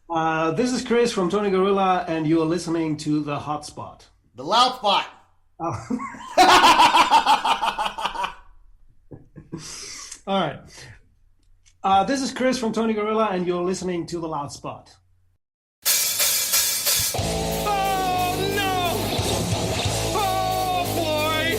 This is Chris from Tony Gorilla, and you're listening to The Hotspot. The loud spot. Oh. All right. This is Chris from Tony Gorilla, and you're listening to The Loud Spot. Oh no! Oh boy!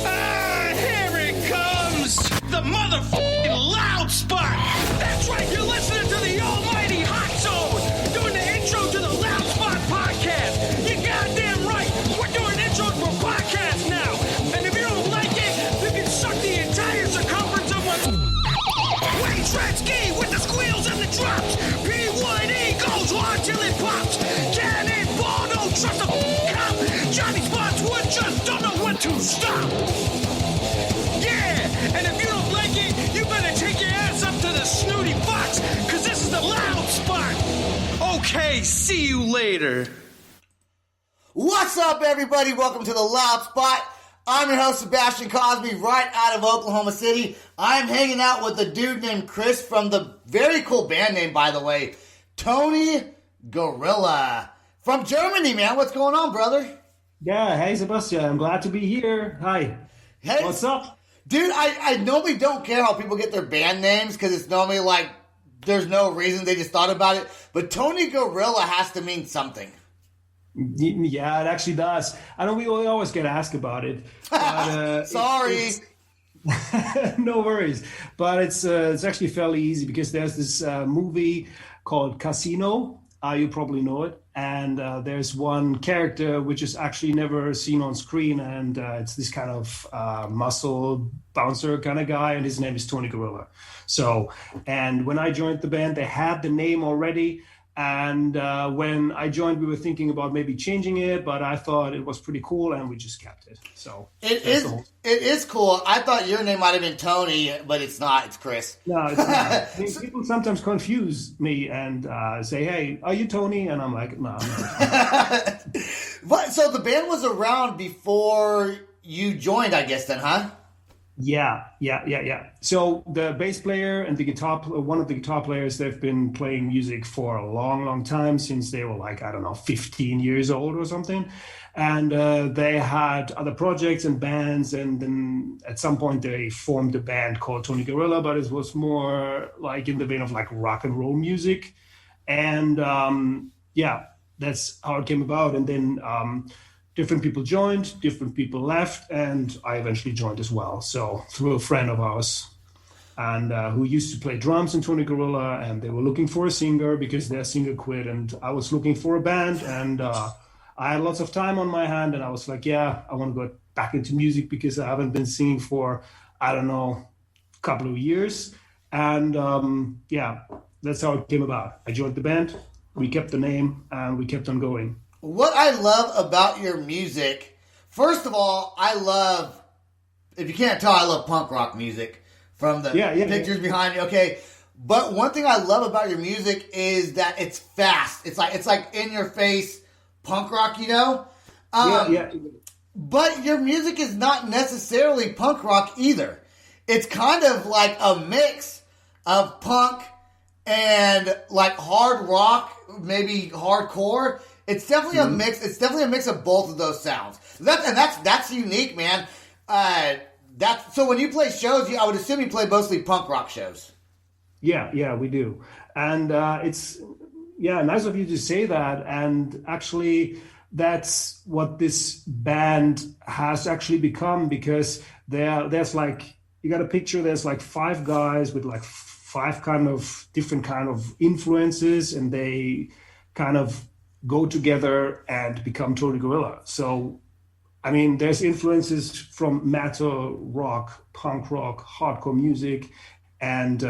Ah, here it comes! The motherfucking loud spot! That's right, you're listening to the almighty Hot Zone! Doing the intro to the Loud Spot podcast! You goddamn right! We're doing intros for podcasts now! And if you don't like it, you can suck the entire circumference of my Wayne Gretzky with the squeals and the drops! P1E goes on till it pops! Cannonball, don't trust a cop! Johnny Spotswood just don't know when to stop! Yeah! And if you don't like it, you better take your ass up to the snooty box, cause this is the Loud Spot! Okay, see you later. What's up, everybody? Welcome to the Loud Spot. I'm your host, Sebastian Cosby, right out of Oklahoma City. I'm hanging out with a dude named Chris from the very cool band name, by the way, Tony Gorilla. From Germany, man. What's going on, brother? Yeah, hey, Sebastian. I'm glad to be here. Hi. Hey, What's up? dude, I normally don't care how people get their band names because it's normally like there's no reason, they just thought about it. But Tony Gorilla has to mean something. Yeah, it actually does. I know we always get asked about it. But, Sorry. No worries. But it's actually fairly easy because there's this movie called Casino. You probably know it. And there's one character which is actually never seen on screen. And it's this kind of muscle bouncer kind of guy. And his name is Tony Gorilla. So, and when I joined the band, they had the name already. And when I joined, we were thinking about maybe changing it, but I thought it was pretty cool, and we just kept it. So It is cool. I thought your name might have been Tony, but it's not. It's Chris. No, it's not. I mean, people sometimes confuse me and say, "Hey, are you Tony?" And I'm like, "No, I'm not." But so the band was around before you joined, I guess, then, huh? Yeah. So the bass player and one of the guitar players, they've been playing music for a long, long time, since they were like, I don't know, 15 years old or something. And they had other projects and bands. And then at some point they formed a band called Tony Gorilla, but it was more like in the vein of like rock and roll music. And yeah, that's how it came about. And then different people joined, different people left, and I eventually joined as well. So through a friend of ours, and who used to play drums in Tony Gorilla, and they were looking for a singer because their singer quit, and I was looking for a band, and I had lots of time on my hand, and I was like, yeah, I want to go back into music because I haven't been singing for, I don't know, a couple of years. And yeah, that's how it came about. I joined the band, we kept the name, and we kept on going. What I love about your music, first of all, if you can't tell, I love punk rock music from the pictures behind me. Okay. But one thing I love about your music is that it's fast. It's like in your face punk rock, you know? Yeah. But your music is not necessarily punk rock either. It's kind of like a mix of punk and like hard rock, maybe hardcore. It's definitely a mix. It's definitely a mix of both of those sounds. That's unique, man. So when you play shows, I would assume you play mostly punk rock shows. Yeah, we do. And it's nice of you to say that. And actually, that's what this band has actually become, because there's like, you got a picture, there's like five guys with like five different kind of influences, and they kind of go together and become Tony Gorilla. So, I mean, there's influences from metal, rock, punk rock, hardcore music, and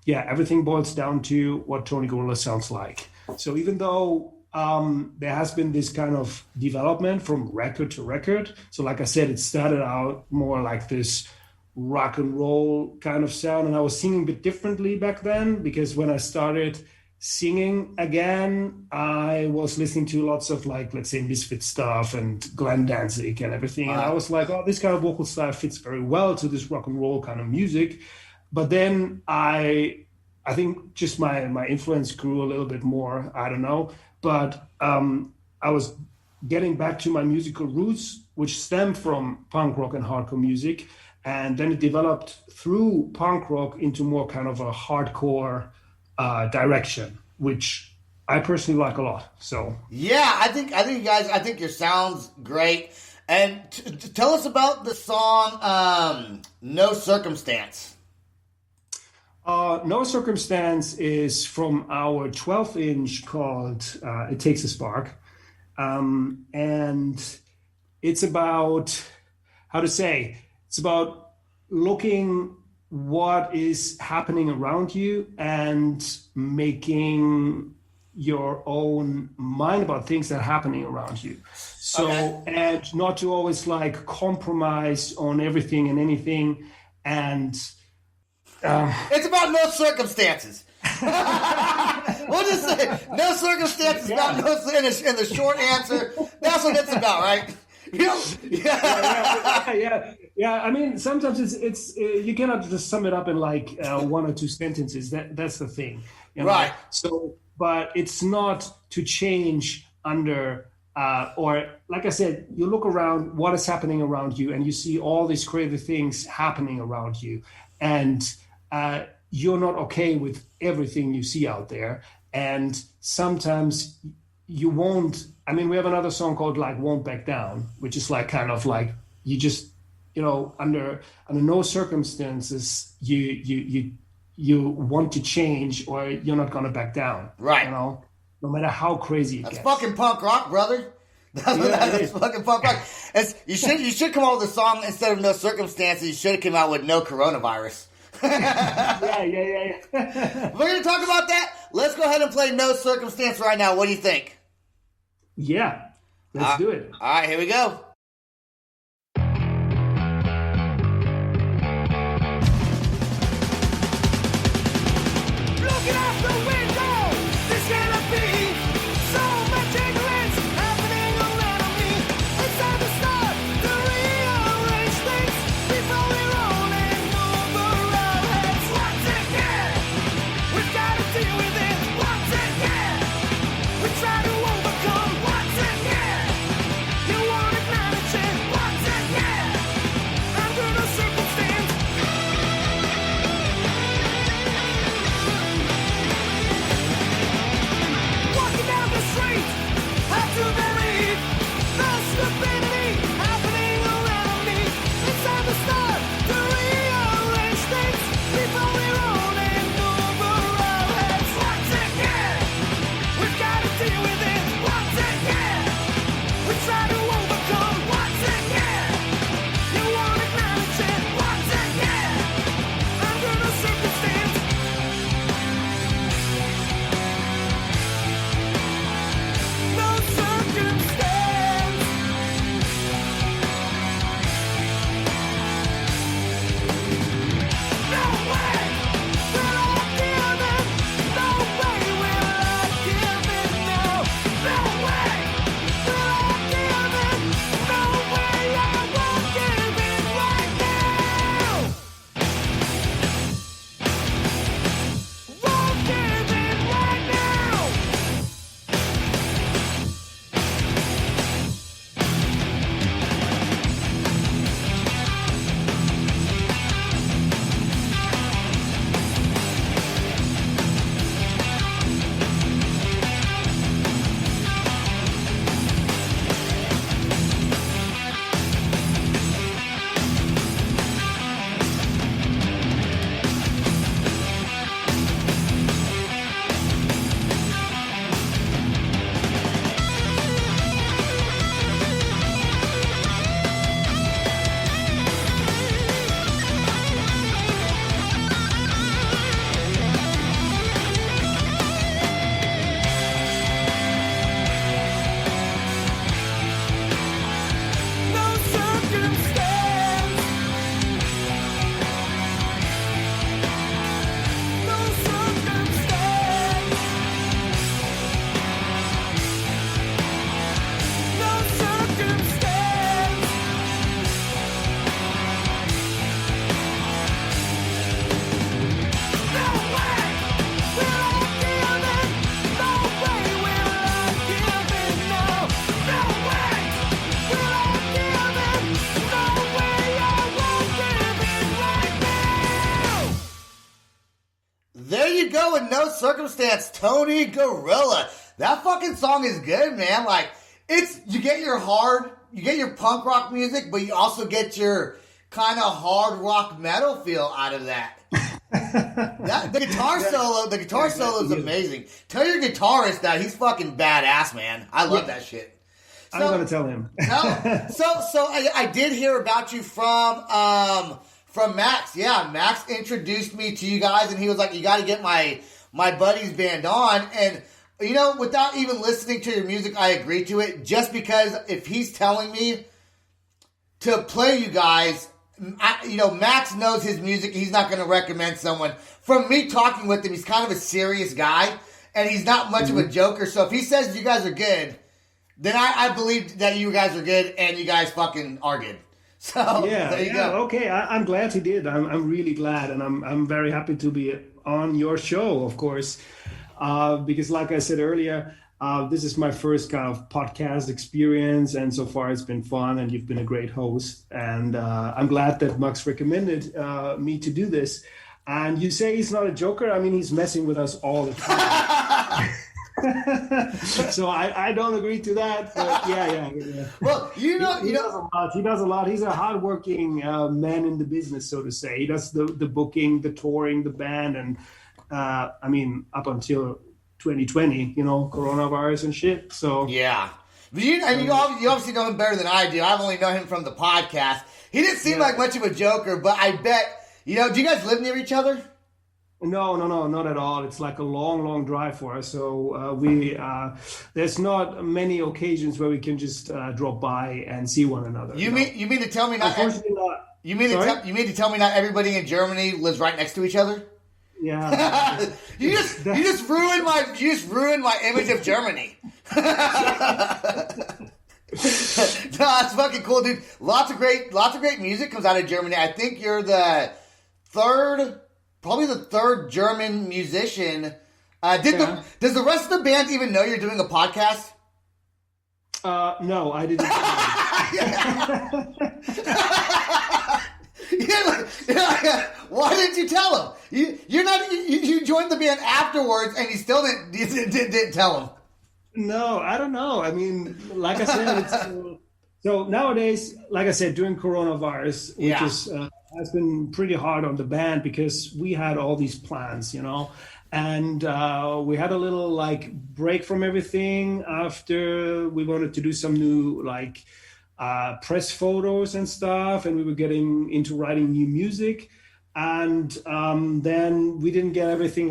everything boils down to what Tony Gorilla sounds like. So even though there has been this kind of development from record to record, so like I said, it started out more like this rock and roll kind of sound, and I was singing a bit differently back then, because when I started singing again, I was listening to lots of, like, let's say, Misfit stuff and Glenn Danzig and everything. And I was like, oh, this kind of vocal style fits very well to this rock and roll kind of music. But then I I think just my influence grew a little bit more. I don't know, but I was getting back to my musical roots, which stemmed from punk rock and hardcore music, and then it developed through punk rock into more kind of a hardcore direction, which I personally like a lot. So yeah, I think you guys. I think your sound's great. And tell us about the song "No Circumstance." No Circumstance is from our 12-inch called It Takes a Spark. And it's about, it's about looking what is happening around you and making your own mind about things that are happening around you. So, and not to always like compromise on everything and anything. And it's about no circumstances. We'll just say no circumstances about no in the short answer. That's what it's about, right? Yeah. I mean, sometimes it's you cannot just sum it up in like one or two sentences. That's the thing, you know? Right? So, but it's not to change under. Or like I said, you look around what is happening around you and you see all these crazy things happening around you, and you're not okay with everything you see out there. And sometimes you won't. I mean, we have another song called like "Won't Back Down," which is like kind of like you just, you know, under no circumstances you want to change, or you're not gonna back down, right? You know, no matter how crazy it gets. That's fucking punk rock, brother. That's fucking punk rock. You should come out with a song instead of "No Circumstances." You should have come out with "No Coronavirus." Yeah. We're going to talk about that. Let's go ahead and play "No Circumstance" right now. What do you think? Yeah, let's do it. All right, here we go. Looking out the window, there's gonna be so much ignorance happening around me. It's time to start to rearrange things before we roll in over our heads. Once again, we've got to deal with it. Once again, we try to overcome. Once again, you want it now. Circumstance, Tony Gorilla. That fucking song is good, man. Like, you get your punk rock music, but you also get your kind of hard rock metal feel out of that. The guitar solo is amazing. Tell your guitarist that he's fucking badass, man. I love that shit. I'm gonna tell him. So I did hear about you from Max. Yeah, Max introduced me to you guys, and he was like, "You got to get my buddy's band on." And without even listening to your music, I agreed to it just because if he's telling me to play you guys. Max knows his music. He's not going to recommend someone. From me talking with him, he's kind of a serious guy, and he's not much of a joker. So if he says you guys are good, then I believe that you guys are good, and you guys fucking are good. So there you go. Okay, I'm glad he did. I'm really glad, and I'm very happy to be on your show, of course, because like I said earlier. This is my first kind of podcast experience, and so far it's been fun, and you've been a great host. And I'm glad that Max recommended me to do this. And you say he's not a joker? I mean, he's messing with us all the time. So I don't agree to that, but yeah. Well, he does a lot. He's a hardworking man in the business, so to say. He does the booking, the touring, the band, and I mean, up until 2020, coronavirus and shit. So yeah, you obviously know him better than I do. I've only known him from the podcast. He didn't seem like much of a joker, but I bet do you guys live near each other? No, not at all. It's like a long drive for us. So there's not many occasions where we can just drop by and see one another. You mean to tell me not? Unfortunately, not. You mean to tell me not everybody in Germany lives right next to each other? Yeah. you just ruined my image of Germany. No, it's fucking cool, dude. Lots of great music comes out of Germany. I think you're probably the third German musician. Does the rest of the band even know you're doing a podcast? No, I didn't. Why didn't you tell him? You joined the band afterwards, and you still didn't tell him. No, I don't know. I mean, like I said, so nowadays, like I said, during coronavirus, which has been pretty hard on the band because we had all these plans, and we had a little break from everything after we wanted to do some new press photos and stuff, and we were getting into writing new music, and then we didn't get everything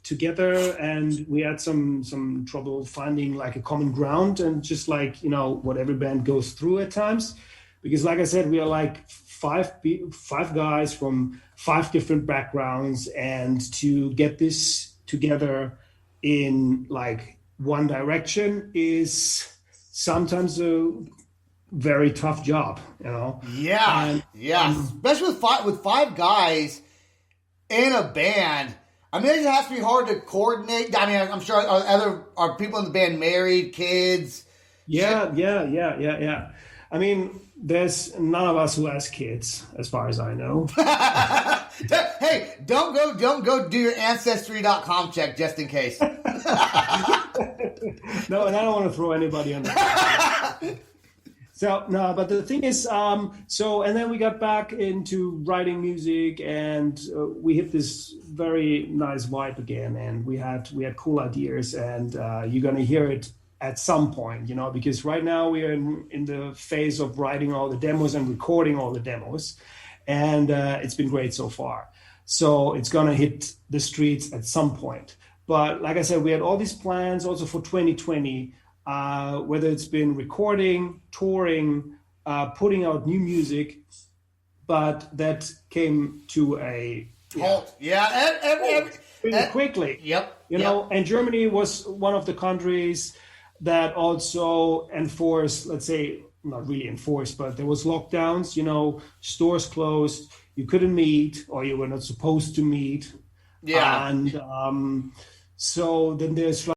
together, and we had some trouble finding a common ground, and just what every band goes through at times, because like I said, we are five guys from 5 different backgrounds, and to get this together in one direction is sometimes a very tough job, Yeah, especially with five guys in a band. I mean, it has to be hard to coordinate. I mean, I'm sure are people in the band married, kids? Yeah. I mean, there's none of us who has kids, as far as I know. Hey, don't go do your Ancestry.com check just in case. No, and I don't want to throw anybody under the So, no, but the thing is, and then we got back into writing music, and we hit this very nice vibe again, and we had cool ideas, and you're going to hear it at some point, because right now we are in the phase of writing all the demos and recording all the demos, and it's been great so far. So it's going to hit the streets at some point. But like I said, we had all these plans also for 2020, whether it's been recording, touring, putting out new music, but that came to a halt. Really quickly. Yep. And Germany was one of the countries that also enforced, let's say, not really enforced, but there was lockdowns, stores closed, you couldn't meet, or you were not supposed to meet. Yeah. And so then there's